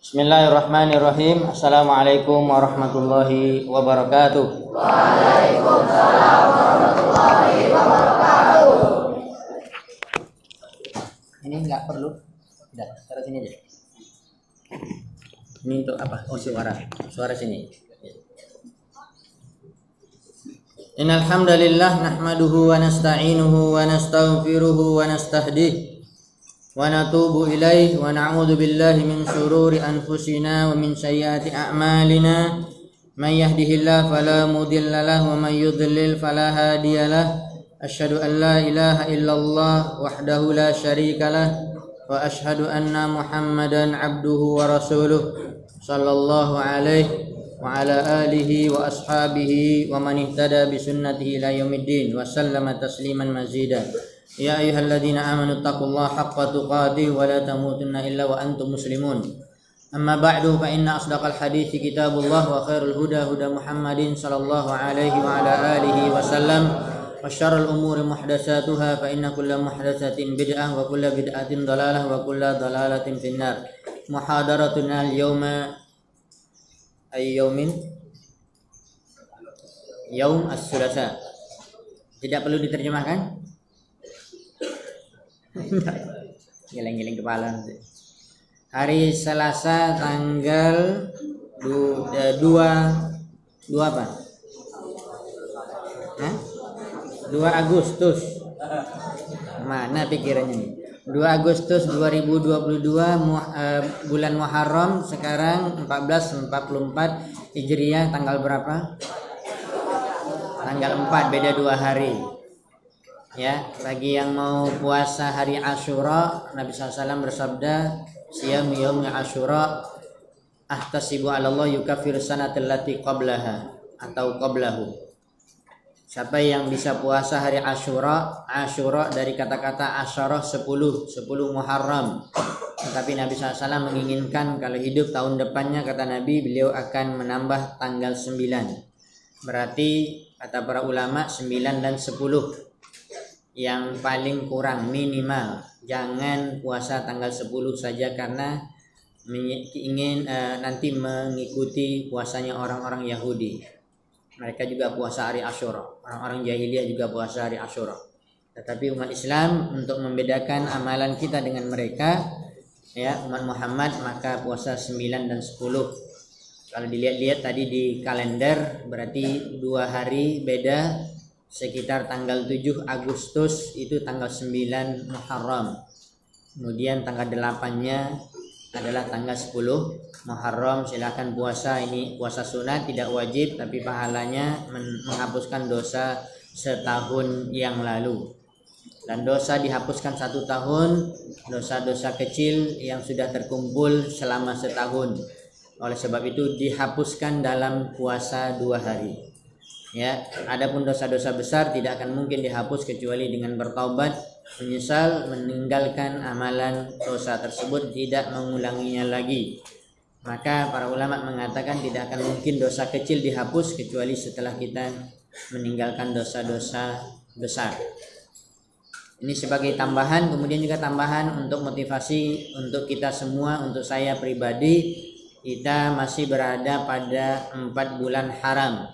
Bismillahirrahmanirrahim. Assalamualaikum warahmatullahi wabarakatuh. Waalaikumsalam warahmatullahi wabarakatuh. Ini nggak perlu. Tidak, taruh sini aja. Ini untuk apa? Oh, suara sini. Innal hamdalillah nahmaduhu wa nasta'inuhu wa nastaghfiruhu wa nastahdihi wa natubu ilaihi wa na'udzu billahi min shururi anfusina wa min sayyiati a'malina may yahdihillahu fala mudilla lahu wa may yudlil fala hadiyalah. Asyhadu an la ilaha illallah wahdahu la syarika lah wa asyhadu anna Muhammadan abduhu wa rasuluh sallallahu alaihi wa ala alihi wa ashabihi wa man ihtada bi sunnatihi ila yaumiddin wa sallama tasliman mazida. Ya ayyuhalladzina amanu taqullaha haqqa tuqatih wa la tamutunna illa wa antum muslimun. Amma ba'du fa inna asdaqal hadithi kitabullah wa khairul huda huda Muhammadin sallallahu alaihi wa ala alihi wa sallam wa syarrul umuri muhdatsatuha fa inna kulla muhdatsatin bid'ah wa kulla bid'atin dhalalah wa kulla dhalalatin finnar. Muhadaratuna al-yawma yaumin yaum as-sulasa. Tidak perlu diterjemahkan? Geleng-geleng kepala nanti. Hari Selasa tanggal 2 apa? 2 Agustus. Mana pikirannya nih? 2 Agustus 2022 bulan Muharram sekarang 1444 Hijriah, tanggal berapa? Tanggal 4, beda 2 hari. Ya, bagi yang mau puasa hari Asyura, Nabi SAW bersabda, "Siyam yaumi Asyura ahtasibu 'ala Allah yukaffiru sanatal lati qablaha atau qablahu." Siapa yang bisa puasa hari Asyura, Asyura dari kata-kata asyarah 10 Muharram. Tetapi Nabi SAW menginginkan kalau hidup tahun depannya, kata Nabi, beliau akan menambah tanggal 9. Berarti kata para ulama 9 dan 10 yang paling kurang minimal. Jangan puasa tanggal 10 saja karena ingin nanti mengikuti puasanya orang-orang Yahudi. Mereka juga puasa hari Asyura. Orang-orang jahiliyah juga puasa hari Asyura. Tetapi umat Islam, untuk membedakan amalan kita dengan mereka, ya, umat Muhammad, maka puasa 9 dan 10. Kalau dilihat-lihat tadi di kalender, berarti 2 hari beda, sekitar tanggal 7 Agustus itu tanggal 9 Muharram. Kemudian tanggal 8-nya adalah tanggal 10 Muharram. Silakan puasa, ini puasa sunat, tidak wajib, tapi pahalanya menghapuskan dosa setahun yang lalu. Dan dosa dihapuskan 1 tahun, dosa-dosa kecil yang sudah terkumpul selama setahun. Oleh sebab itu dihapuskan dalam puasa 2 hari. Ya, adapun dosa-dosa besar tidak akan mungkin dihapus kecuali dengan bertaubat, menyesal, meninggalkan amalan dosa tersebut, tidak mengulanginya lagi. Maka para ulama mengatakan tidak akan mungkin dosa kecil dihapus kecuali setelah kita meninggalkan dosa-dosa besar. Ini sebagai tambahan, kemudian juga tambahan untuk motivasi untuk kita semua, untuk saya pribadi. Kita masih berada pada 4 bulan haram.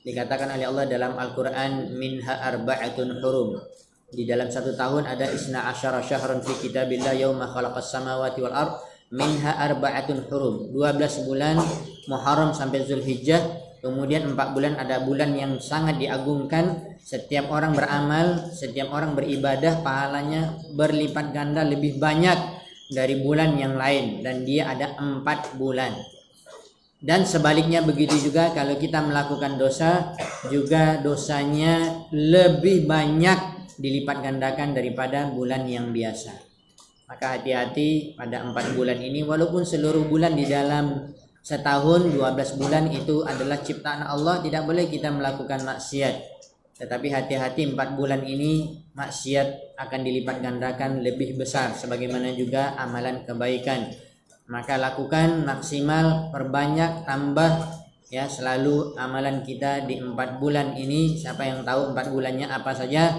Dikatakan oleh Allah dalam Al-Quran, minha arba'atun hurum. Di dalam 1 tahun ada isna asyara syahrun fi kitabillah yauma khalaqas samawati wal ard, minha arba'atun hurum. 12 bulan Muharram sampai Zulhijjah. Kemudian 4 bulan ada bulan yang sangat diagungkan. Setiap orang beramal, setiap orang beribadah, pahalanya berlipat ganda lebih banyak dari bulan yang lain. Dan dia ada 4 bulan. Dan sebaliknya begitu juga, kalau kita melakukan dosa, juga dosanya lebih banyak dilipat gandakan daripada bulan yang biasa. Maka hati-hati pada 4 bulan ini, walaupun seluruh bulan di dalam setahun 12 bulan itu adalah ciptaan Allah, tidak boleh kita melakukan maksiat. Tetapi hati-hati, 4 bulan ini maksiat akan dilipat gandakan lebih besar, sebagaimana juga amalan kebaikan. Maka lakukan maksimal, perbanyak, tambah, ya, selalu amalan kita di 4 bulan ini. Siapa yang tahu 4 bulannya apa saja?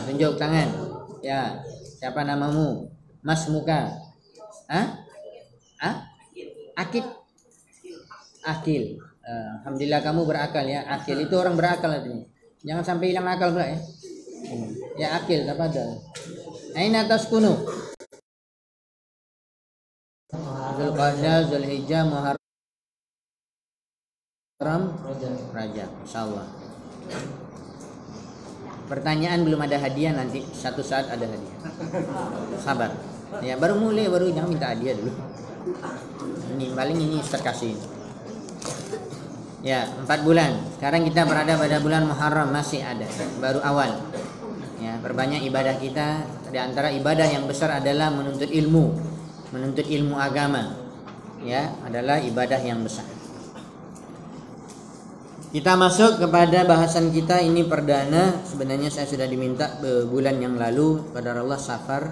Tunjuk tangan. Ya, siapa namamu? Mas Muka. Akid. Akil. Alhamdulillah kamu berakal ya. Akil itu orang berakal artinya. Jangan sampai hilang akal pula ya. Ya akil apa ada? Aina taskunu? Zulqa'dah, Zulhijjah, Muharram, Rajab. Insyaallah. Pertanyaan belum ada hadiah, nanti satu saat ada hadiah. Sabar. Ya baru mulai, baru jangan minta hadiah dulu. Ini paling ini Ustaz kasih. Ya 4 bulan. Sekarang kita berada pada bulan Muharram, masih ada, baru awal. Ya perbanyak ibadah kita. Di antara ibadah yang besar adalah menuntut ilmu agama. Ya adalah ibadah yang besar. Kita masuk kepada bahasan kita, ini perdana. Sebenarnya saya sudah diminta bulan yang lalu pada Allah Safar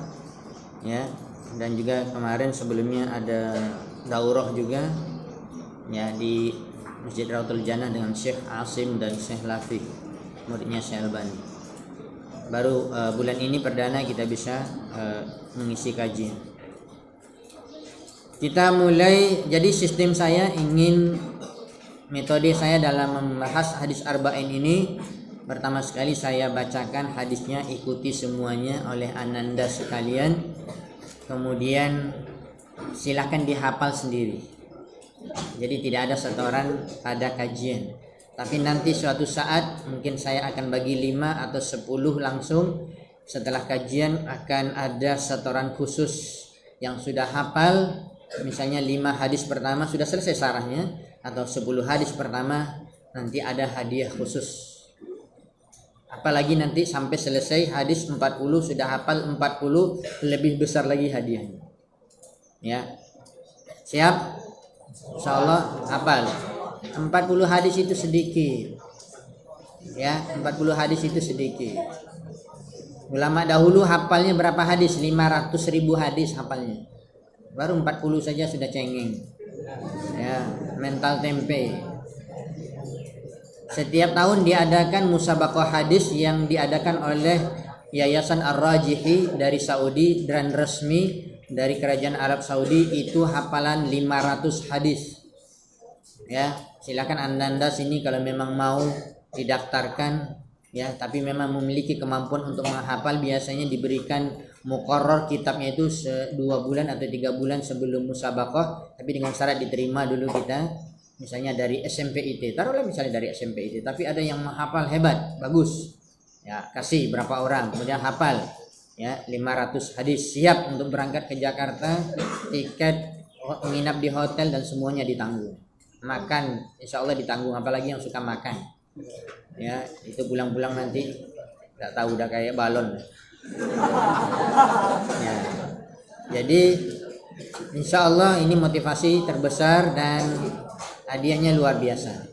ya, dan juga kemarin sebelumnya ada daurah juga ya di Masjid Raudhatul Jannah dengan Syekh Asim dan Syekh Lafi, muridnya Syekh Albani. Baru bulan ini perdana kita bisa mengisi kajian. Kita mulai, jadi sistem saya ingin, metode saya dalam membahas hadis arba'in ini, pertama sekali saya bacakan hadisnya, ikuti semuanya oleh ananda sekalian. Kemudian silakan dihafal sendiri. Jadi tidak ada setoran pada kajian. Tapi nanti suatu saat mungkin saya akan bagi 5 atau 10 langsung. Setelah kajian akan ada setoran khusus yang sudah hafal. Misalnya 5 hadis pertama sudah selesai sarahnya, atau 10 hadis pertama nanti ada hadiah khusus. Apalagi nanti sampai selesai hadis 40 sudah hafal 40, lebih besar lagi hadiahnya. Ya. Siap? Insyaallah hafal. 40 hadis itu sedikit. Ya, 40 hadis itu sedikit. Ulama dahulu hafalnya berapa hadis? 500.000 hadis hafalnya. Baru 40 saja sudah cengeng. Ya, mental tempe. Setiap tahun diadakan musabaqah hadis yang diadakan oleh Yayasan Ar-Rajihi dari Saudi, dan resmi dari Kerajaan Arab Saudi, itu hafalan 500 hadis. Ya, silakan anda sini kalau memang mau didaftarkan ya, tapi memang memiliki kemampuan untuk menghafal, biasanya diberikan muqarrar kitabnya itu 2 bulan atau 3 bulan sebelum musabaqah, tapi dengan syarat diterima dulu kita, misalnya dari SMPIT, taruhlah misalnya dari SMPIT, tapi ada yang menghafal hebat, bagus ya, kasih berapa orang, kemudian hafal ya 500 hadis, siap untuk berangkat ke Jakarta, tiket, menginap di hotel dan semuanya ditanggung, makan insya Allah ditanggung, apalagi yang suka makan ya, itu pulang-pulang nanti nggak tahu udah kayak balon ya. Jadi insya Allah ini motivasi terbesar dan hadiahnya luar biasa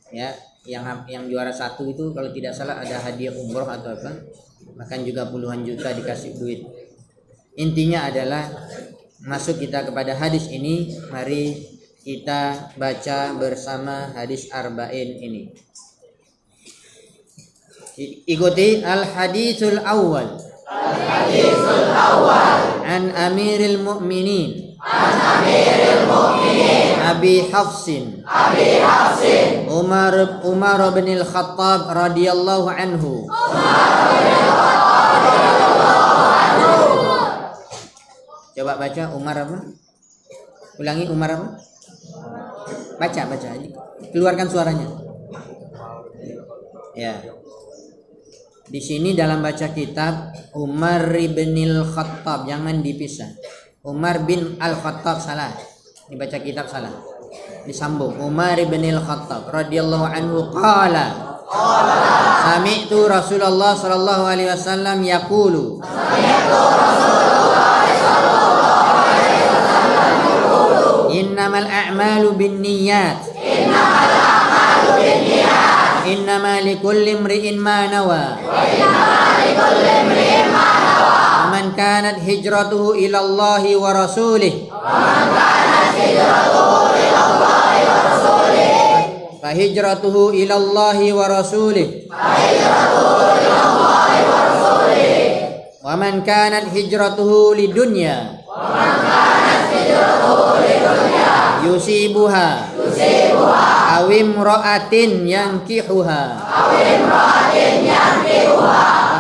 ya. Yang juara 1 itu kalau tidak salah ada hadiah umroh atau apa, bahkan juga puluhan juta dikasih duit. Intinya adalah masuk kita kepada hadis ini. Mari kita baca bersama hadis arba'in ini. Ikuti al-hadisul awal. Al-hadisul awal. An Amiril Mu'minin. An Amiril Mu'minin. Abi Hafsin. Abi Hafsin. Umar bin al-Khattab radhiyallahu anhu. Umar bin al-Khattab radhiyallahu anhu. Coba baca Umar apa? Ulangi Umar apa? Baca. Keluarkan suaranya. Ya. Di sini dalam baca kitab Umar bin al-Khattab, jangan dipisah. Umar bin al-Khattab salah. Dibaca kitab salah. Disambung Umar bin al-Khattab radhiyallahu anhu qala. Sami'tu Rasulullah sallallahu alaihi wasallam yaqulu. Innamal a'malu binniyat. Innama likulli imri'in ma nawa. Man kanat hijratuhu ila Allah wa rasulih. Fa hijratuhu ila Allah wa rasulih. Wa man kanat hijratuhu lidunya. yusibuha awim ro'atin yankihuha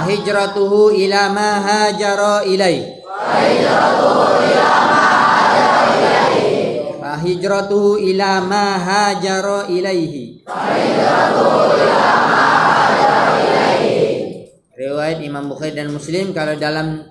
hijratuhu ila ma hajara ilaih hijratuhu ila ma hajara ilaihi. Riwayat Imam Bukhari dan Muslim. Kalau dalam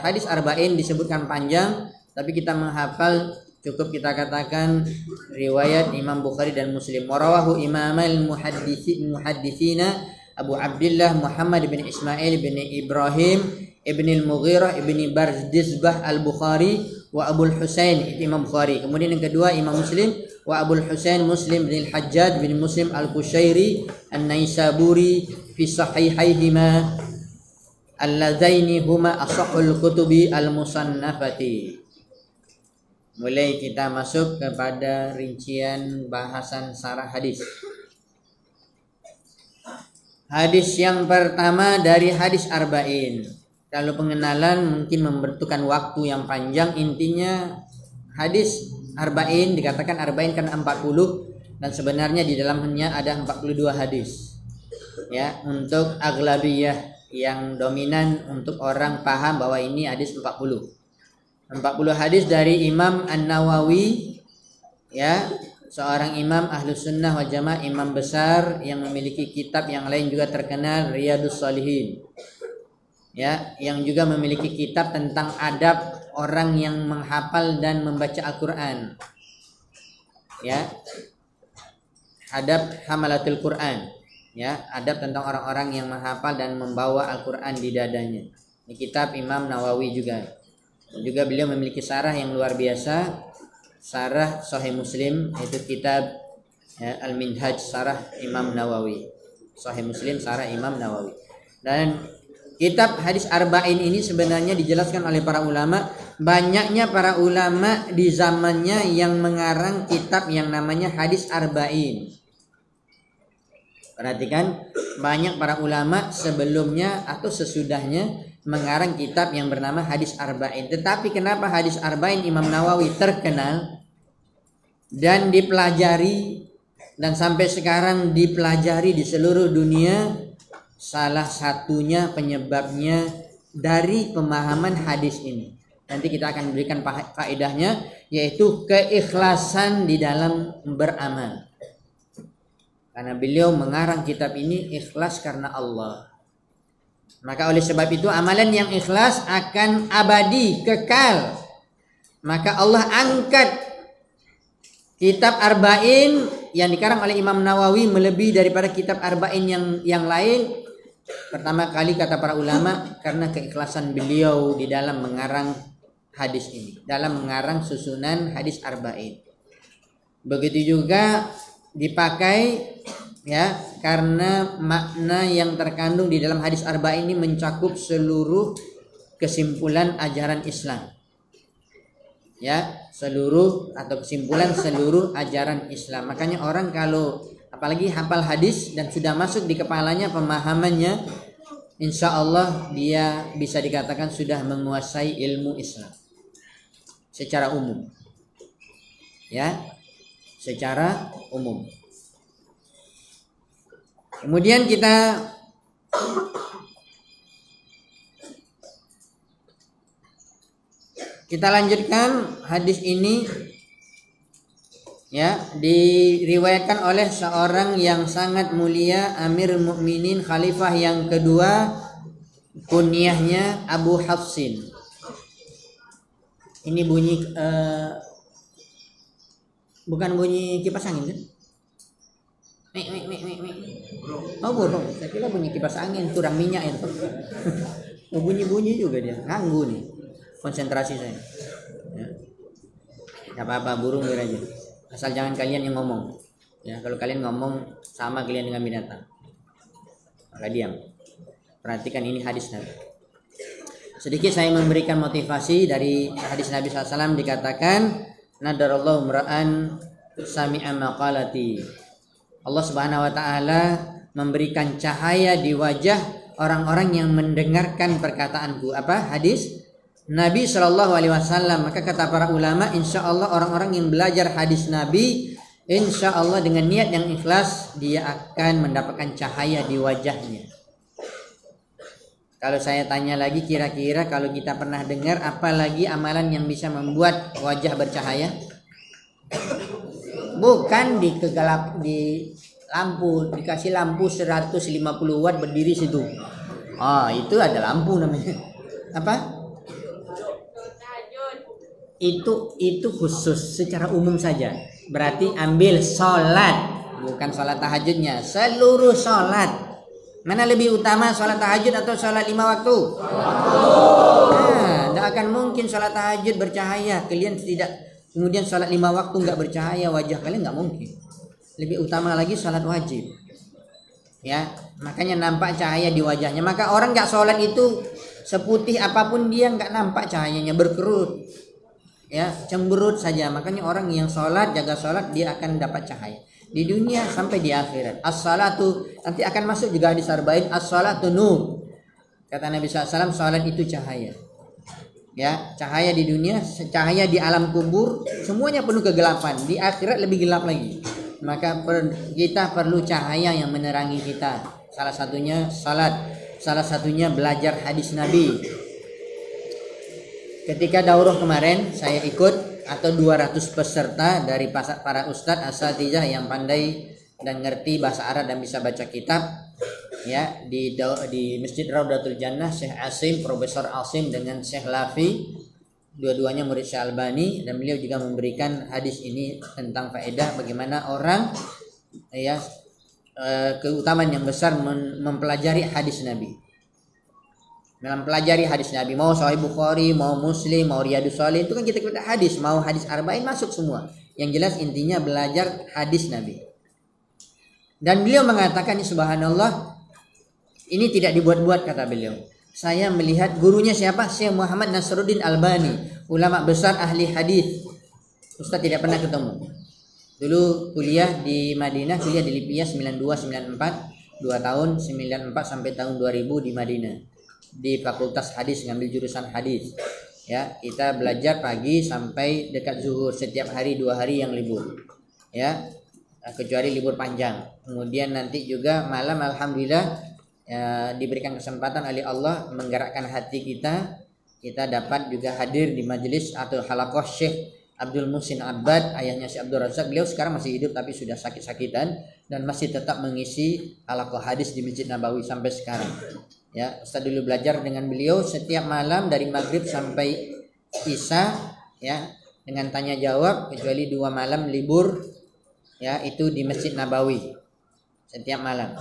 hadis arba'in disebutkan panjang, tapi kita menghafal cukup kita katakan riwayat Imam Bukhari dan Muslim. Warawahu imamal muhadditsina Abu Abdullah Muhammad bin Ismail bin Ibrahim ibn al-Mughirah ibn Barzizbah al-Bukhari wa Abul Husain Imam Bukhari. Kemudian yang kedua Imam Muslim wa Abul Husain Muslim bin al-Hajjaj bin Muslim al-Qushairi an-Naisaburi fi sahihaihima alladzaini huma asahhul kutubi al-musannafati. Mulai kita masuk kepada rincian bahasan sarah hadis. Hadis yang pertama dari hadis arba'in. Kalau pengenalan mungkin membutuhkan waktu yang panjang. Intinya hadis arba'in dikatakan arba'in karena 40 dan sebenarnya di dalamnya ada 42 hadis. Ya, untuk aglabiyah yang dominan untuk orang paham bahwa ini hadis 40 hadis dari Imam An-Nawawi, ya, seorang imam Ahlus Sunnah wal Jamaah, imam besar yang memiliki kitab yang lain juga terkenal, Riyadhus Shalihin, ya, yang juga memiliki kitab tentang adab orang yang menghafal dan membaca Al-Quran, ya, adab hamalatul Quran, ya, adab tentang orang-orang yang menghafal dan membawa Al-Quran di dadanya. Ini kitab Imam Nawawi juga beliau memiliki sarah yang luar biasa, sarah Sahih Muslim, yaitu kitab, ya, Al-Minhaj sarah Imam Nawawi, Sahih Muslim sarah Imam Nawawi. Dan kitab hadis arba'in ini sebenarnya dijelaskan oleh para ulama. Banyaknya para ulama di zamannya yang mengarang kitab yang namanya hadis arba'in. Perhatikan, banyak para ulama sebelumnya atau sesudahnya mengarang kitab yang bernama hadis arba'in. Tetapi kenapa hadis arba'in Imam Nawawi terkenal dan dipelajari dan sampai sekarang dipelajari di seluruh dunia? Salah satunya penyebabnya dari pemahaman hadis ini. Nanti kita akan berikan faedahnya, yaitu keikhlasan di dalam beramal. Karena beliau mengarang kitab ini ikhlas karena Allah. Maka oleh sebab itu amalan yang ikhlas akan abadi, kekal. Maka Allah angkat kitab arba'in yang dikarang oleh Imam Nawawi melebihi daripada kitab arba'in yang lain. Pertama kali kata para ulama karena keikhlasan beliau di dalam mengarang hadis ini, dalam mengarang susunan hadis arba'in. Begitu juga dipakai, ya, karena makna yang terkandung di dalam hadis arba'in ini mencakup seluruh kesimpulan ajaran Islam, ya, seluruh atau kesimpulan seluruh ajaran Islam. Makanya orang kalau apalagi hafal hadis dan sudah masuk di kepalanya pemahamannya, insya Allah dia bisa dikatakan sudah menguasai ilmu Islam secara umum, ya, secara umum. Kemudian kita lanjutkan hadis ini, ya, diriwayatkan oleh seorang yang sangat mulia, Amirul Mukminin, khalifah yang kedua, kunyahnya Abu Hafsin. Ini bunyi bukan bunyi kipas angin kan? Oh, burung. Saya kira bunyi kipas angin, kurang minyak itu. Oh, bunyi-bunyi juga dia, ganggu nih konsentrasi saya. Ya. Gak apa-apa, burung biar aja. Asal jangan kalian yang ngomong. Ya, kalau kalian ngomong sama kalian dengan binatang, maka diam. Perhatikan ini hadis Nabi. Sedikit saya memberikan motivasi dari hadis Nabi SAW, dikatakan nadarallahu imra'an sami'a maqalati. Allah Subhanahu wa taala memberikan cahaya di wajah orang-orang yang mendengarkan perkataanku. Apa? Hadis Nabi Shallallahu Alaihi Wasallam. Maka kata para ulama, insya Allah orang-orang yang belajar hadis Nabi, insya Allah dengan niat yang ikhlas, dia akan mendapatkan cahaya di wajahnya. Kalau saya tanya lagi, kira-kira kalau kita pernah dengar, apalagi amalan yang bisa membuat wajah bercahaya? Bukan di lampu, dikasih lampu 150 watt berdiri situ. Oh, itu ada lampu namanya. Apa? Itu khusus secara umum saja. Berarti ambil sholat, bukan sholat tahajudnya, seluruh sholat. Mana lebih utama, sholat tahajud atau sholat 5 waktu? Nah, tidak akan mungkin sholat tahajud bercahaya kalian tidak, kemudian sholat 5 waktu nggak bercahaya wajah kalian, nggak mungkin. Lebih utama lagi sholat wajib. Ya, makanya nampak cahaya di wajahnya. Maka orang nggak sholat itu seputih apapun dia nggak nampak cahayanya, berkerut. Ya, cemberut saja. Makanya orang yang sholat, jaga sholat, dia akan dapat cahaya di dunia sampai di akhirat. As-salatu, nanti akan masuk juga hadis arba'in, as-salatu nur. Kata Nabi SAW, sholat itu cahaya. Ya, cahaya di dunia, cahaya di alam kubur, semuanya penuh kegelapan. Di akhirat lebih gelap lagi. Maka kita perlu cahaya yang menerangi kita. Salah satunya salat, salah satunya belajar hadis Nabi. Ketika daurah kemarin saya ikut, atau 200 peserta dari para ustadz asatijah yang pandai dan ngerti bahasa Arab dan bisa baca kitab, ya, di Masjid Raudatul Jannah, Syekh Asim, Profesor Asim dengan Syekh Lafi, dua-duanya murid Syekh Albani, dan beliau juga memberikan hadis ini tentang faedah bagaimana orang, ya, keutamaan yang besar mempelajari hadis Nabi. Dalam pelajari hadis Nabi, mau Sahih Bukhari, mau Muslim, mau Riyadus Shalihin, itu kan kita hadis, mau hadis arba'in masuk semua. Yang jelas intinya belajar hadis Nabi. Dan beliau mengatakan, subhanallah, ini tidak dibuat-buat kata beliau. Saya melihat gurunya siapa? Syekh Muhammad Nasruddin Albani, ulama besar ahli hadis. Ustaz tidak pernah ketemu. Dulu kuliah di Madinah, kuliah di Lipia 92-94, 2 tahun, 94 sampai tahun 2000 di Madinah. Di fakultas hadis, ngambil jurusan hadis. Ya, kita belajar pagi sampai dekat zuhur, setiap hari 2 hari yang libur. Ya, kecuali libur panjang. Kemudian nanti juga malam alhamdulillah diberikan kesempatan oleh Allah menggerakkan hati kita. Kita dapat juga hadir di majelis atau halaqah Syekh Abdul Muhsin Abbad, ayahnya Syekh Abdul Razak. Beliau sekarang masih hidup tapi sudah sakit-sakitan dan masih tetap mengisi halaqah hadis di Masjid Nabawi sampai sekarang. Ya, Ustaz dulu belajar dengan beliau setiap malam dari maghrib sampai isya, ya, dengan tanya jawab, kecuali 2 malam libur, ya, itu di Masjid Nabawi setiap malam.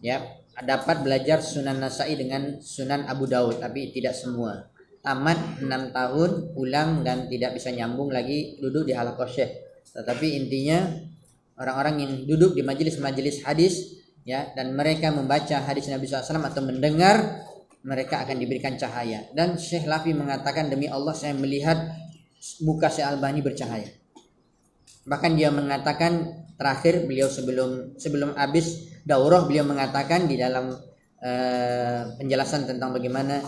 Ya, dapat belajar Sunan Nasa'i dengan Sunan Abu Daud, tapi tidak semua. Tamat 6 tahun, pulang dan tidak bisa nyambung lagi duduk di halaqah Syekh. Tetapi intinya orang-orang yang duduk di majelis-majelis hadis, ya, dan mereka membaca hadis Nabi SAW atau mendengar, mereka akan diberikan cahaya. Dan Syekh Lafi mengatakan, demi Allah saya melihat muka Syekh Albani bercahaya. Bahkan dia mengatakan terakhir beliau sebelum habis daurah, beliau mengatakan di dalam penjelasan tentang bagaimana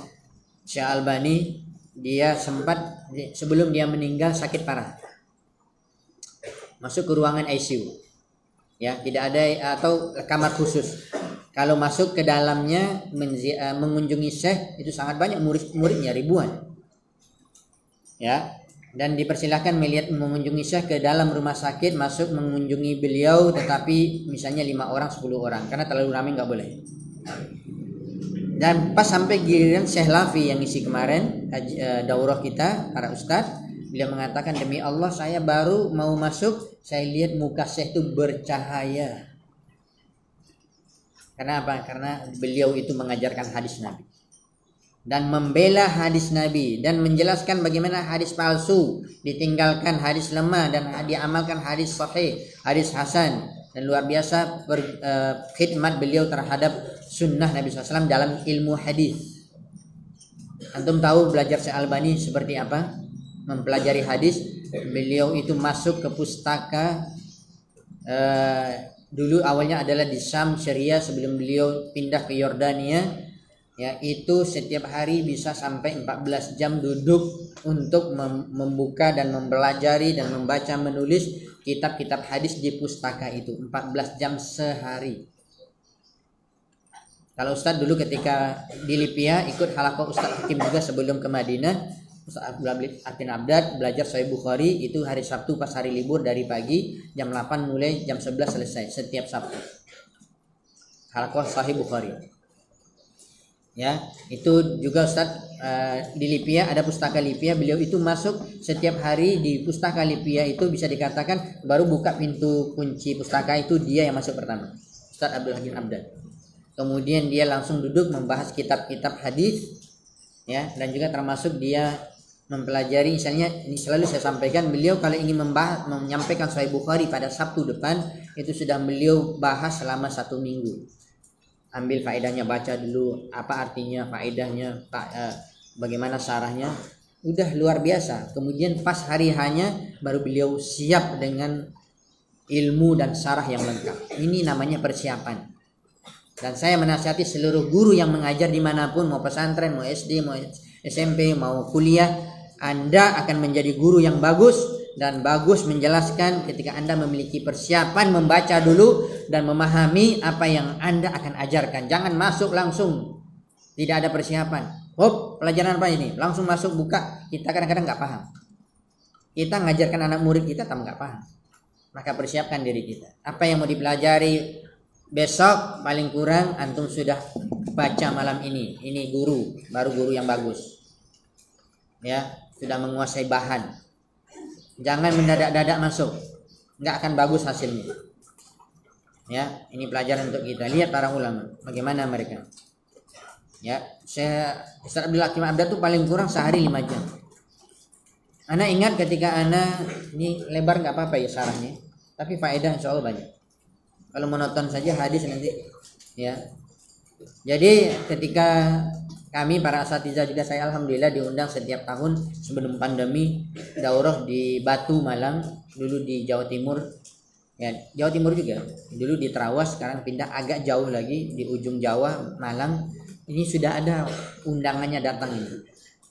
Syekh Albani, dia sempat sebelum dia meninggal sakit parah, masuk ke ruangan ICU. Ya, tidak ada atau kamar khusus. Kalau masuk ke dalamnya mengunjungi Syekh, itu sangat banyak murid-muridnya, ribuan. Ya, dan dipersilahkan mengunjungi Syekh ke dalam rumah sakit, masuk mengunjungi beliau, tetapi misalnya 5 orang, 10 orang, karena terlalu ramai nggak boleh. Dan pas sampai giliran Syekh Lafi yang isi kemarin daurah kita para ustadz, beliau mengatakan, demi Allah saya baru mau masuk, saya lihat muka Syekh itu bercahaya. Karena apa? Karena beliau itu mengajarkan hadis Nabi dan membela hadis Nabi dan menjelaskan bagaimana hadis palsu, ditinggalkan hadis lemah dan diamalkan hadis sahih, hadis hasan. Dan luar biasa khidmat beliau terhadap sunnah Nabi SAW dalam ilmu hadis. Antum tahu belajar Syekh Albani seperti apa? Mempelajari hadis, beliau itu masuk ke pustaka dulu awalnya adalah di Syam, Syria, sebelum beliau pindah ke Yordania. ya itu setiap hari bisa sampai 14 jam duduk untuk membuka dan mempelajari dan membaca menulis kitab-kitab hadis di pustaka itu 14 jam sehari. Kalau Ustadz dulu ketika di Lipia ikut halaqah Ustadz Hakim juga sebelum ke Madinah, Ustadz Abdul Abdad belajar Sahih Bukhari itu hari Sabtu pas hari libur dari pagi jam 8 mulai jam 11 selesai setiap Sabtu. Halaqah Sahih Bukhari. Ya, itu juga Ustadz di Lipia ada pustaka Lipia, beliau itu masuk setiap hari di pustaka Lipia itu bisa dikatakan baru buka pintu kunci pustaka itu dia yang masuk pertama. Ustadz Abdul Hakim Abdad. Kemudian dia langsung duduk membahas kitab-kitab hadis, ya, dan juga termasuk dia mempelajari. Misalnya ini selalu saya sampaikan, beliau kalau ingin menyampaikan Sahih Bukhari pada Sabtu depan itu sudah beliau bahas selama 1 minggu. Ambil faedahnya, baca dulu apa artinya, faedahnya, bagaimana syarahnya, udah luar biasa. Kemudian pas hari hanya baru beliau siap dengan ilmu dan syarah yang lengkap. Ini namanya persiapan. Dan saya menasihati seluruh guru yang mengajar dimanapun, mau pesantren, mau SD, mau SMP, mau kuliah, Anda akan menjadi guru yang bagus dan bagus menjelaskan ketika Anda memiliki persiapan membaca dulu dan memahami apa yang Anda akan ajarkan. Jangan masuk langsung tidak ada persiapan. Oh, pelajaran apa ini? Langsung masuk buka. Kita kadang-kadang nggak paham. Kita ngajarkan anak murid kita tapi nggak paham. Maka persiapkan diri kita. Apa yang mau dipelajari besok paling kurang antum sudah baca malam ini. Ini guru, baru guru yang bagus. Ya, sudah menguasai bahan. Jangan mendadak-dadak masuk. Enggak akan bagus hasilnya. Ya, ini pelajaran untuk kita. Lihat para ulama, bagaimana mereka. Ya, Ustaz Abdul Hakim Abdad tuh paling kurang sehari 5 jam. Ana ingat ketika ana ini lebar enggak apa-apa ya syarahnya, tapi faedah insyaallah banyak. Kalau menonton saja hadis nanti ya. Jadi ketika kami para asatizah juga, saya alhamdulillah diundang setiap tahun sebelum pandemi daurah di Batu Malang, dulu di Jawa Timur. Ya, Jawa Timur juga. Dulu di Trawas, sekarang pindah agak jauh lagi di ujung Jawa, Malang. Ini sudah ada undangannya datang ini.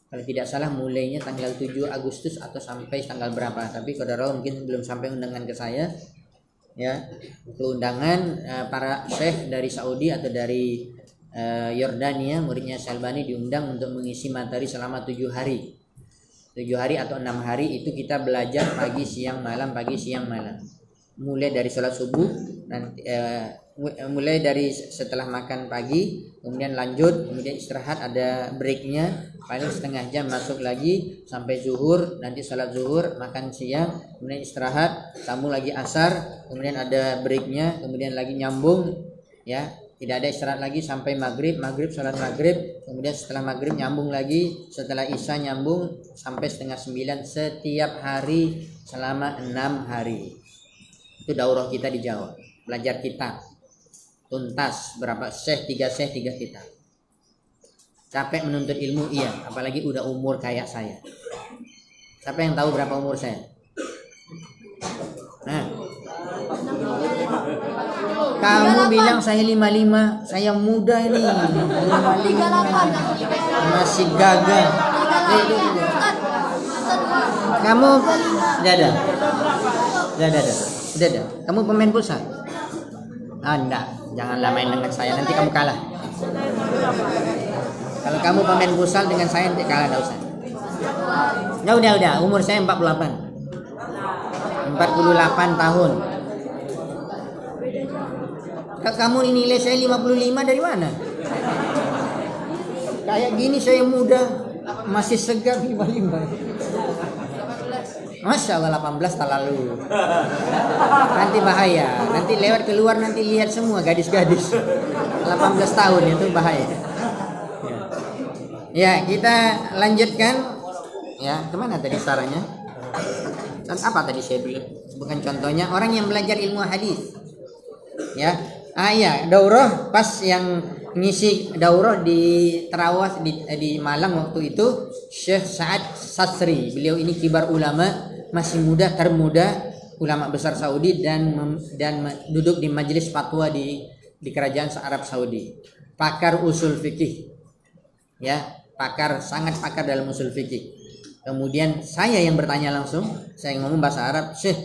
Kalau tidak salah mulainya tanggal 7 Agustus atau sampai tanggal berapa, tapi qadarullah mungkin belum sampai undangan ke saya. Ya, itu undangan para syekh dari Saudi atau dari Yordania, muridnya Syalbani diundang untuk mengisi materi selama 7 hari. 7 hari atau 6 hari itu kita belajar pagi siang malam, pagi siang malam. Mulai dari sholat subuh, nanti mulai dari setelah makan pagi, kemudian lanjut, kemudian istirahat, ada breaknya paling setengah jam, masuk lagi sampai zuhur, nanti sholat zuhur, makan siang, kemudian istirahat, sambung lagi asar, kemudian ada breaknya, kemudian lagi nyambung, ya, tidak ada istirahat lagi sampai maghrib, sholat maghrib, kemudian setelah maghrib nyambung lagi, setelah isya nyambung sampai setengah 9 setiap hari selama 6 hari. Itu daurah kita di Jawa, belajar kitab tuntas, berapa syekh, 3 kitab. Capek menuntut ilmu, iya, apalagi udah umur kayak saya. Siapa yang tahu berapa umur saya? Nah, kamu bilang saya 55, saya muda ini. 55 masih gagah. Kamu dadah. Udah. Kamu pemain pulsa? Enggak, janganlah main dengan saya, nanti kamu kalah. Kalau kamu pemain futsal dengan saya nanti kalah, enggak usah. Udah, umur saya 48 tahun. Kamu ini nilai saya 55 dari mana? Kayak gini saya muda, masih segar 55. Masya Allah 18 terlalu. Nanti bahaya. Nanti lewat keluar nanti lihat semua gadis-gadis 18 tahun itu bahaya. Ya, kita lanjutkan. Ya, kemana tadi sarannya? Dan apa tadi saya bilang? Bukan contohnya orang yang belajar ilmu hadis. Ya. Ya, daurah pas yang ngisi daurah di Terawas di Malang waktu itu Syekh Sa'ad Sasri. Beliau ini kibar ulama, masih muda, termuda, ulama besar Saudi dan duduk di majelis fatwa di kerajaan Arab Saudi. Pakar usul fikih. ya, pakar, sangat pakar dalam usul fikih. Kemudian saya yang bertanya langsung, saya ngomong bahasa Arab, Syekh,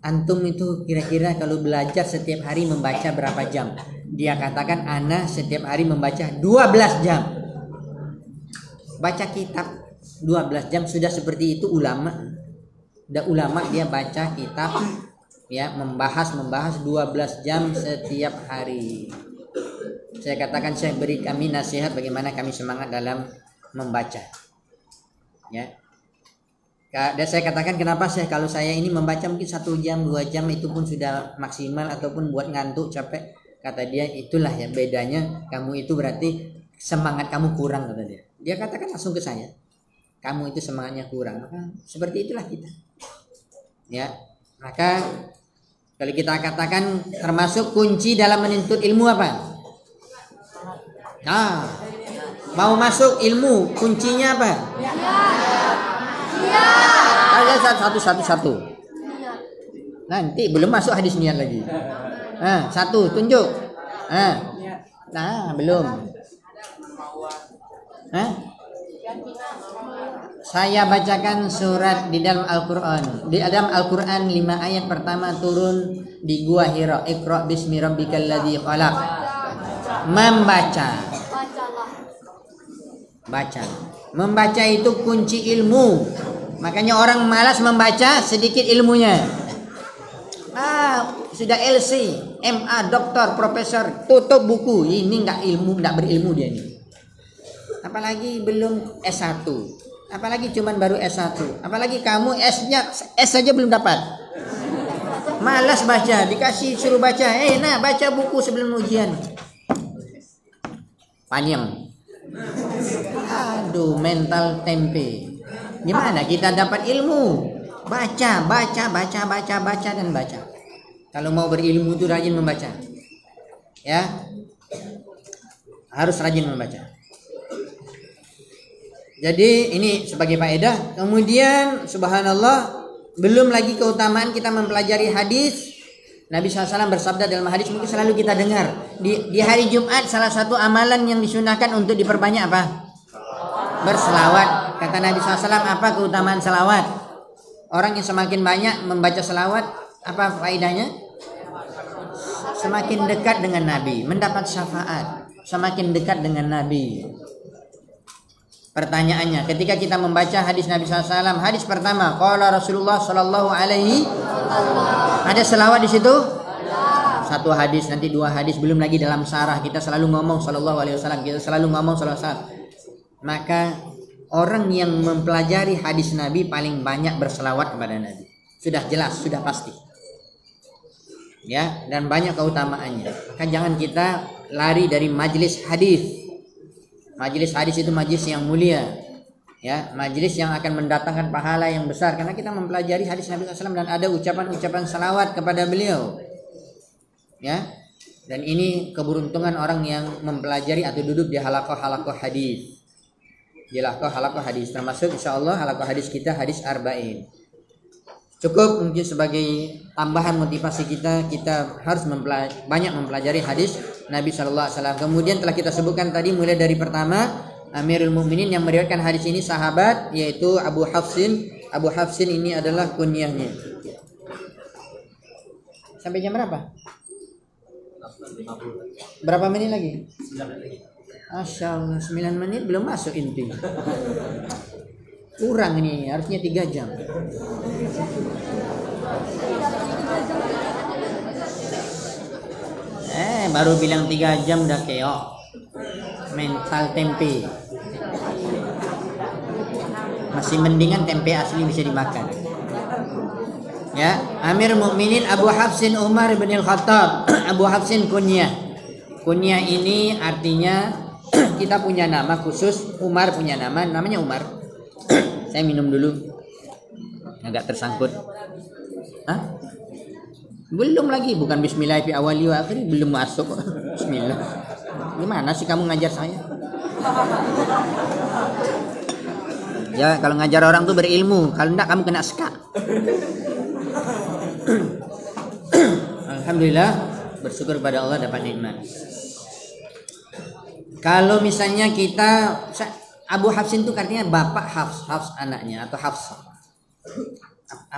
antum itu kira-kira kalau belajar setiap hari membaca berapa jam? Dia katakan, ana setiap hari membaca 12 jam. Baca kitab 12 jam sudah seperti itu ulama. Udah ulama dia baca kitab, ya, membahas 12 jam setiap hari. Saya katakan, Syekh, beri kami nasihat bagaimana kami semangat dalam membaca. Ya. Dan saya katakan, kenapa Syekh, kalau saya ini membaca mungkin 1 jam 2 jam itu pun sudah maksimal, ataupun buat ngantuk capek. Kata dia, itulah ya bedanya, kamu itu berarti semangat kamu kurang, kata dia. Dia katakan langsung ke saya, kamu itu semangatnya kurang. Maka seperti itulah kita. Ya, maka kalau kita katakan termasuk kunci dalam menuntut ilmu apa? Nah, mau masuk ilmu kuncinya apa? Kalian satu. Nanti belum masuk hadis niat lagi. Satu tunjuk. Nah, belum. Saya bacakan surat di dalam Al-Quran. Di dalam Al-Quran 5 ayat pertama turun di Gua Hira. Iqra bismi rabbikal ladzi khalaq. Membaca itu kunci ilmu. Makanya orang malas membaca, sedikit ilmunya. Sudah LC, MA, doktor, profesor, tutup buku. Ini enggak berilmu dia ini. Apalagi belum S1. Apalagi cuman baru S1. Apalagi kamu S saja belum dapat. Malas baca, dikasih suruh baca. Nah, baca buku sebelum ujian. Panjang. Aduh, mental tempe. Gimana kita dapat ilmu? Baca dan baca. Kalau mau berilmu itu rajin membaca. Ya. Harus rajin membaca. Jadi ini sebagai faedah. Kemudian subhanallah, belum lagi keutamaan kita mempelajari hadis. Nabi SAW bersabda dalam hadis, mungkin selalu kita dengar. Di hari Jumat salah satu amalan yang disunahkan untuk diperbanyak apa? Berselawat. Kata Nabi SAW, apa keutamaan selawat? Orang yang semakin banyak membaca selawat, apa faedahnya? Semakin dekat dengan Nabi, mendapat syafaat. Semakin dekat dengan Nabi. Pertanyaannya, ketika kita membaca hadis Nabi SAW, hadis pertama, qala Rasulullah sallallahu alaihi, ada selawat di situ? Satu hadis, nanti 2 hadis, belum lagi dalam syarah kita selalu ngomong sallallahu alaihi wasallam, kita selalu ngomong sallallahu alaihi wasallam. Maka orang yang mempelajari hadis Nabi paling banyak berselawat kepada Nabi. Sudah jelas, sudah pasti. Ya, dan banyak keutamaannya. Maka jangan kita lari dari majelis hadis. Majelis hadis itu majelis yang mulia, ya, majelis yang akan mendatangkan pahala yang besar karena kita mempelajari hadis Nabi SAW dan ada ucapan-ucapan salawat kepada beliau, ya. Dan ini keberuntungan orang yang mempelajari atau duduk di halaqah hadis, di halaqah hadis, termasuk insyaallah halaqah hadis kita hadis arba'in. Cukup mungkin sebagai tambahan motivasi kita harus banyak mempelajari hadis Nabi Shallallahu Alaihi Wasallam. Kemudian telah kita sebutkan tadi mulai dari pertama Amirul Mukminin yang meriwayatkan hadis ini sahabat, yaitu Abu Hafsin. Abu Hafsin ini adalah kunyahnya. Sampai jam berapa? Berapa menit lagi? 9 menit. Masya Allah, 9 menit belum masuk inti. Kurang ini, harusnya 3 jam. Baru bilang 3 jam udah keok. Mental tempe. Masih mendingan tempe asli bisa dimakan. Ya, Amir Mukminin Abu Hafsin Umar bin Al-Khattab. Abu Hafsin kunyah. Kunyah ini artinya kita punya nama khusus, Umar punya nama, namanya Umar. Saya minum dulu. Agak tersangkut. Hah? Belum lagi, bukan bismillah fi awali wa akhiri, belum masuk. Bismillah. Gimana sih kamu ngajar saya? Ya, kalau ngajar orang tuh berilmu, kalau enggak kamu kena ska. Alhamdulillah, bersyukur pada Allah dapat nikmat. Kalau misalnya kita Abu Hafsin itu artinya bapak Hafs anaknya atau Hafsah.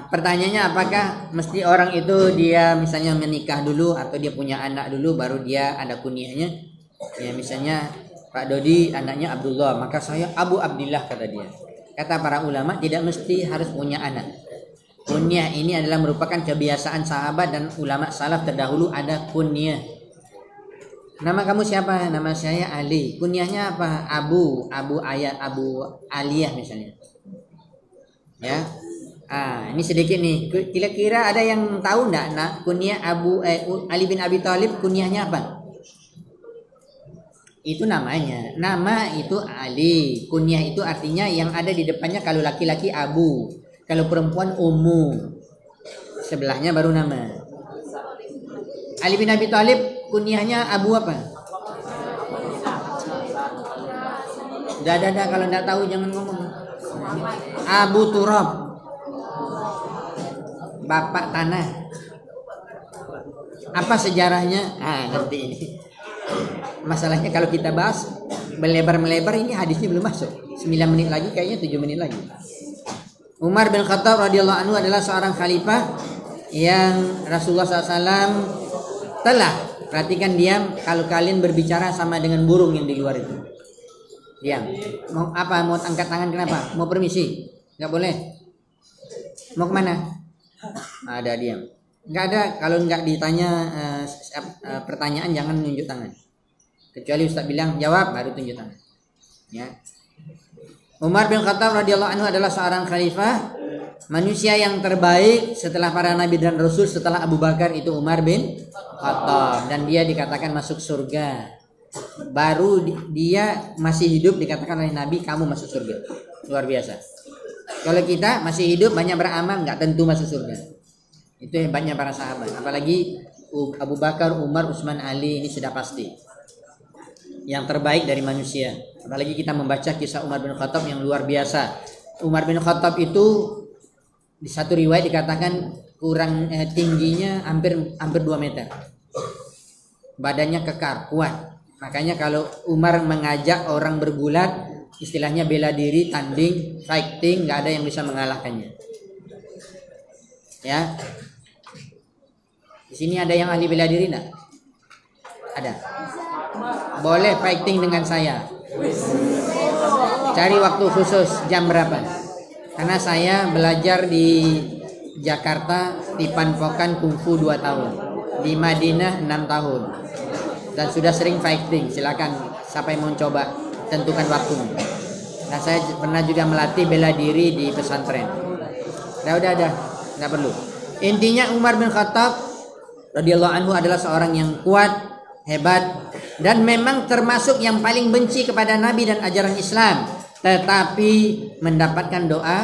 Pertanyaannya apakah mesti orang itu dia misalnya menikah dulu atau dia punya anak dulu baru dia ada kunyahnya? Ya misalnya Pak Dodi anaknya Abdullah, maka saya Abu Abdillah kata dia. Kata para ulama tidak mesti harus punya anak. Kunyah ini adalah merupakan kebiasaan sahabat dan ulama salaf terdahulu ada kunyah. Nama kamu siapa? Nama saya Ali. Kunyahnya apa? Abu Ayat, Abu Aliyah misalnya. Ya. Ini sedikit nih. Kira-kira ada yang tahu enggak nak kunyah Ali bin Abi Thalib kunyahnya apa? Itu namanya. Nama itu Ali. Kunyah itu artinya yang ada di depannya kalau laki-laki Abu, kalau perempuan Ummu. Sebelahnya baru nama. Ali bin Abi Thalib kunyahnya Abu apa? Dah kalau enggak tahu jangan ngomong. Abu Turab. Bapak tanah. Apa sejarahnya? Nanti ini. Masalahnya kalau kita bahas melebar ini hadisnya belum masuk. 9 menit lagi kayaknya 7 menit lagi. Umar bin Khattab radhiyallahu anhu adalah seorang khalifah yang Rasulullah SAW telah, perhatikan diam, kalau kalian berbicara sama dengan burung yang di luar itu. Diam. Mau apa? Mau angkat tangan kenapa? Mau permisi? Enggak boleh. Mau kemana? Ada diam. Enggak ada, kalau enggak ditanya pertanyaan jangan nunjuk tangan. Kecuali Ustaz bilang jawab baru tunjuk tangan. Ya. Umar bin Khattab radhiyallahu anhu adalah seorang khalifah, manusia yang terbaik setelah para nabi dan rasul. Setelah Abu Bakar itu Umar bin Khattab, dan dia dikatakan masuk surga. Baru dia masih hidup dikatakan oleh Nabi kamu masuk surga. Luar biasa. Kalau kita masih hidup banyak beramal nggak tentu masuk surga. Itu hebatnya para sahabat. Apalagi Abu Bakar, Umar, Utsman, Ali ini sudah pasti yang terbaik dari manusia. Apalagi kita membaca kisah Umar bin Khattab yang luar biasa. Umar bin Khattab itu di satu riwayat dikatakan kurang tingginya hampir 2 meter. Badannya kekar, kuat. Makanya kalau Umar mengajak orang bergulat, istilahnya bela diri, tanding, fighting, nggak ada yang bisa mengalahkannya. Ya. Di sini ada yang ahli bela diri enggak? Ada. Boleh fighting dengan saya. Cari waktu khusus jam berapa? Karena saya belajar di Jakarta di Padepokan Kungfu 2 tahun, di Madinah 6 tahun, dan sudah sering fighting. Silakan siapa yang mau coba tentukan waktunya. Nah saya pernah juga melatih bela diri di pesantren. Udah, nggak perlu. Intinya Umar bin Khattab radhiyallahu anhu adalah seorang yang kuat, hebat, dan memang termasuk yang paling benci kepada Nabi dan ajaran Islam, tetapi mendapatkan doa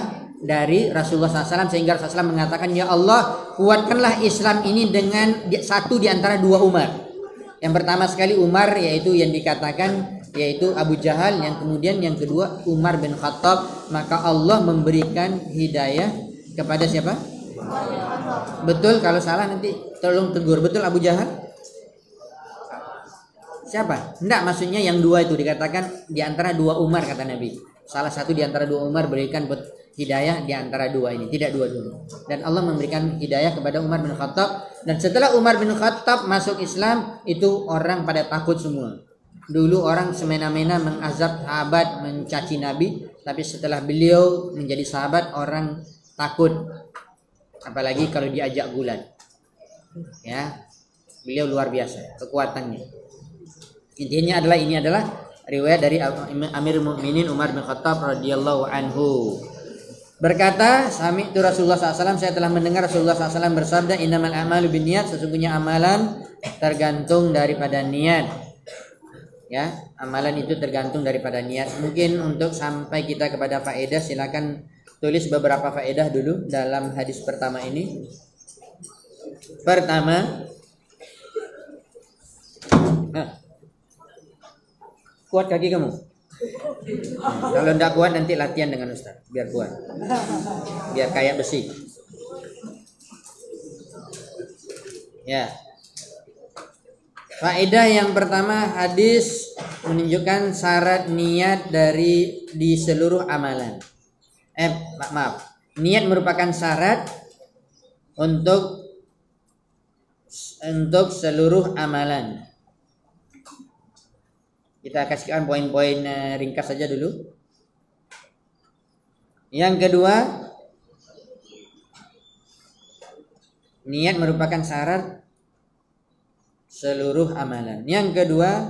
dari Rasulullah SAW sehingga Rasulullah SAW mengatakan, ya Allah kuatkanlah Islam ini dengan satu di antara 2 Umar. Yang pertama sekali Umar yaitu yang dikatakan yaitu Abu Jahal, yang kemudian yang kedua Umar bin Khattab. Maka Allah memberikan hidayah kepada siapa? Betul, kalau salah nanti tolong tegur. Betul Abu Jahal? Siapa? Enggak, maksudnya yang 2 itu dikatakan di antara 2 Umar kata Nabi. Salah satu di antara 2 Umar berikan hidayah di antara 2 ini, tidak dua-dua. Dan Allah memberikan hidayah kepada Umar bin Khattab. Dan setelah Umar bin Khattab masuk Islam, itu orang pada takut semua. Dulu orang semena-mena mengazab sahabat, mencaci Nabi, tapi setelah beliau menjadi sahabat, orang takut. Apalagi kalau diajak gulat. Ya. Beliau luar biasa kekuatannya. Intinya adalah ini adalah riwayat dari Amirul Mukminin Umar bin Khattab radhiyallahu anhu. Berkata, sami'tu Rasulullah SAW, saya telah mendengar Rasulullah SAW bersabda, innamal a'malu binniyat, sesungguhnya amalan tergantung daripada niat. Ya, amalan itu tergantung daripada niat. Mungkin untuk sampai kita kepada faedah, silakan tulis beberapa faedah dulu dalam hadis pertama ini. Pertama, kuat kaki kamu. Kalau tidak kuat nanti latihan dengan Ustaz biar kuat, biar kayak besi. Ya. Faedah yang pertama, hadis menunjukkan syarat niat di seluruh amalan. Maaf. Niat merupakan syarat untuk seluruh amalan. Kita kasihkan poin-poin ringkas saja dulu. Yang kedua, niat merupakan syarat seluruh amalan. Yang kedua,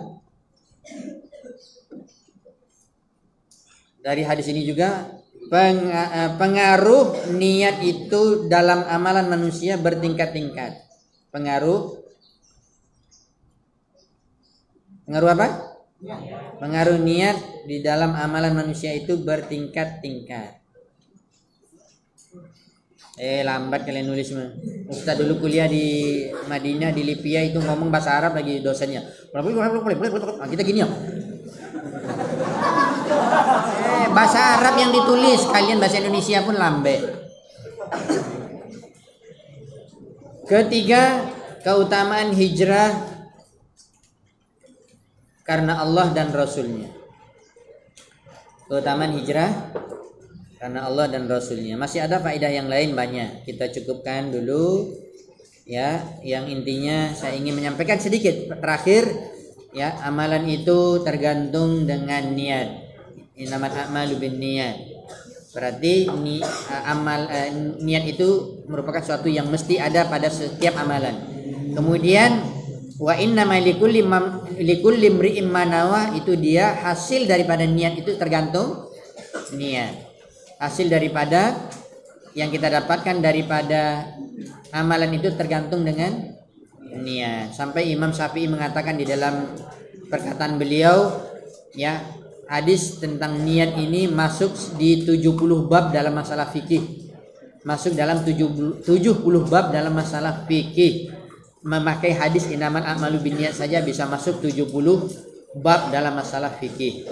dari hadis ini juga pengaruh niat itu dalam amalan manusia bertingkat-tingkat. Pengaruh apa? Pengaruh niat di dalam amalan manusia itu bertingkat-tingkat. Lambat kalian nulis mah. Ustaz dulu kuliah di Madinah, di Libya itu ngomong bahasa Arab lagi dosennya. Kita gini ya. Bahasa Arab yang ditulis, kalian bahasa Indonesia pun lambe. Ketiga, keutamaan hijrah karena Allah dan Rasulnya. Keutamaan hijrah karena Allah dan Rasulnya. Masih ada faedah yang lain banyak. Kita cukupkan dulu ya. Yang intinya saya ingin menyampaikan sedikit terakhir ya. Amalan itu tergantung dengan niat. Innamal a'malu binniyat. Berarti niat itu merupakan sesuatu yang mesti ada pada setiap amalan. Kemudian wa innamal likulli imri'in ma nawa, itu dia hasil daripada niat itu tergantung niat. Hasil daripada yang kita dapatkan daripada amalan itu tergantung dengan niat. Sampai Imam Syafi'i mengatakan di dalam perkataan beliau ya, hadis tentang niat ini masuk di 70 bab dalam masalah fikih. Masuk dalam 70 bab dalam masalah fikih. Memakai hadis innamal a'malu binniyat saja bisa masuk 70 bab dalam masalah fikih.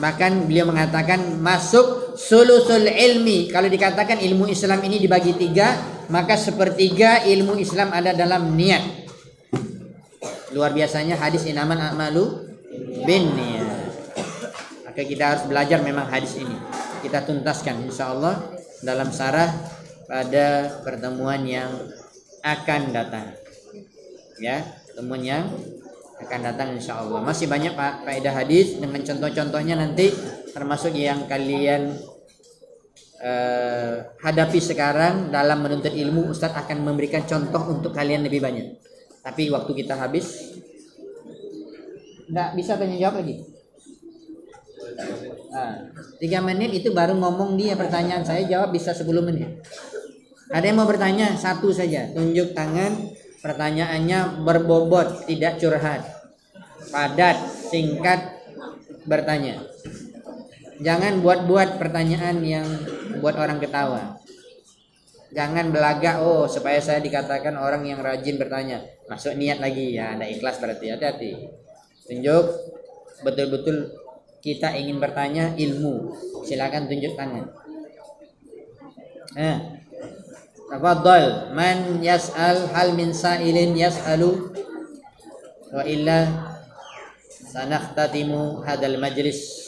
Bahkan beliau mengatakan masuk sulusul ilmi. Kalau dikatakan ilmu Islam ini dibagi 3, maka sepertiga ilmu Islam ada dalam niat. Luar biasanya hadis innamal a'malu binniyat. Maka kita harus belajar memang hadis ini. Kita tuntaskan insyaallah dalam syarah pada pertemuan yang akan datang. Ya, pertemuan yang akan datang insyaallah. Masih banyak faedah hadis dengan contoh-contohnya nanti, termasuk yang kalian hadapi sekarang dalam menuntut ilmu. Ustadz akan memberikan contoh untuk kalian lebih banyak. Tapi waktu kita habis, nggak bisa tanya jawab lagi. 3 menit itu baru ngomong dia pertanyaan, saya jawab bisa 10 menit. Ada yang mau bertanya? Satu saja, tunjuk tangan. Pertanyaannya berbobot, tidak curhat, padat, singkat, bertanya. Jangan buat-buat pertanyaan yang buat orang ketawa. Jangan belagak, supaya saya dikatakan orang yang rajin bertanya. Masuk niat lagi, ya ada ikhlas berarti. Hati-hati. Tunjuk betul-betul kita ingin bertanya ilmu. Silakan tunjuk tangan. Tafadhal, man yas'al, hal min sa'ilin yas'alu, wa illa sanakhtatimu hadzal majlis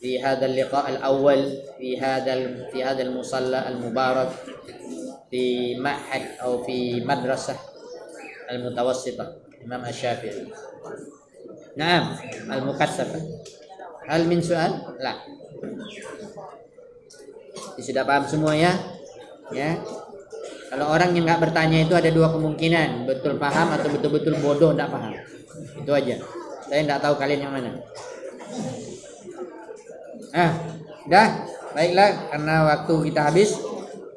fi hadzal liqa' al-awwal fi hadzal musalla al-mubarak fi ma'had atau fi madrasah al-mutawassithah Imam Asy-Syafi'i. Naam, al-mukassafah. Hal min su'al? La. Sudah paham semua ya? Ya, kalau orang yang nggak bertanya itu ada 2 kemungkinan, betul paham atau betul-betul bodoh nggak paham. Itu aja. Saya nggak tahu kalian yang mana. Dah, baiklah, karena waktu kita habis.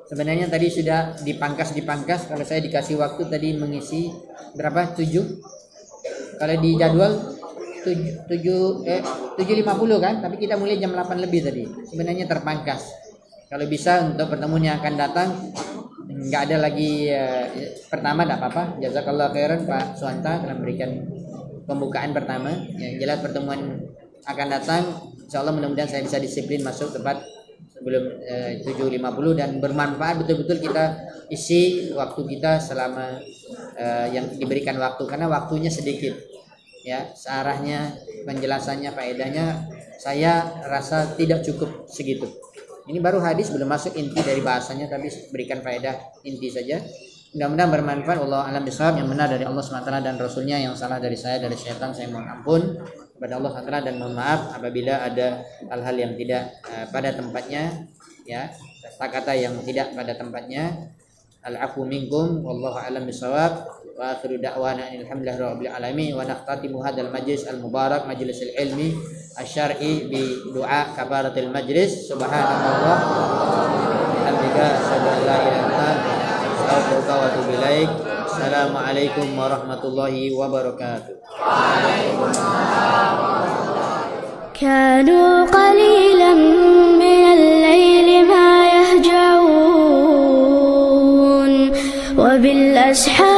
Sebenarnya tadi sudah dipangkas. Kalau saya dikasih waktu tadi mengisi berapa? 7. Kalau di jadwal 7.50 kan, tapi kita mulai jam 8 lebih tadi. Sebenarnya terpangkas. Kalau bisa untuk pertemuan yang akan datang nggak ada lagi pertama, tidak apa-apa. Jazakallah khairan Pak Suanta telah memberikan pembukaan pertama. Yang jelas pertemuan akan datang, insyaallah mudah-mudahan saya bisa disiplin masuk tepat sebelum 7.50 dan bermanfaat betul-betul kita isi waktu kita selama yang diberikan waktu, karena waktunya sedikit. ya, searahnya, penjelasannya, faedahnya saya rasa tidak cukup segitu. Ini baru hadis, belum masuk inti dari bahasanya, tapi berikan faedah inti saja. Mudah-mudahan bermanfaat. Allah alam bisawab. Yang benar dari Allah SWT dan Rasulnya, yang salah dari saya, dari syaitan, saya mohon ampun kepada Allah SWT dan mohon maaf apabila ada hal-hal yang tidak pada tempatnya, ya, kata-kata yang tidak pada tempatnya. Al-afu minkum wallahu a'lam bisawab. Wa akhiru da'wana alhamdulillahi rabbil alamin. Wa naqtatimu hadzal majlis al-mubarak majlisil ilmi asy-syar'i bi du'a kafaratil majlis. Subhanallah bihamdika asyhadu an la ilaha illa anta astaghfiruka wa atubu ilaik. Assalamualaikum warahmatullahi wabarakatuh. كانوا قليلا من الليل ما يهجعون وبالأسحار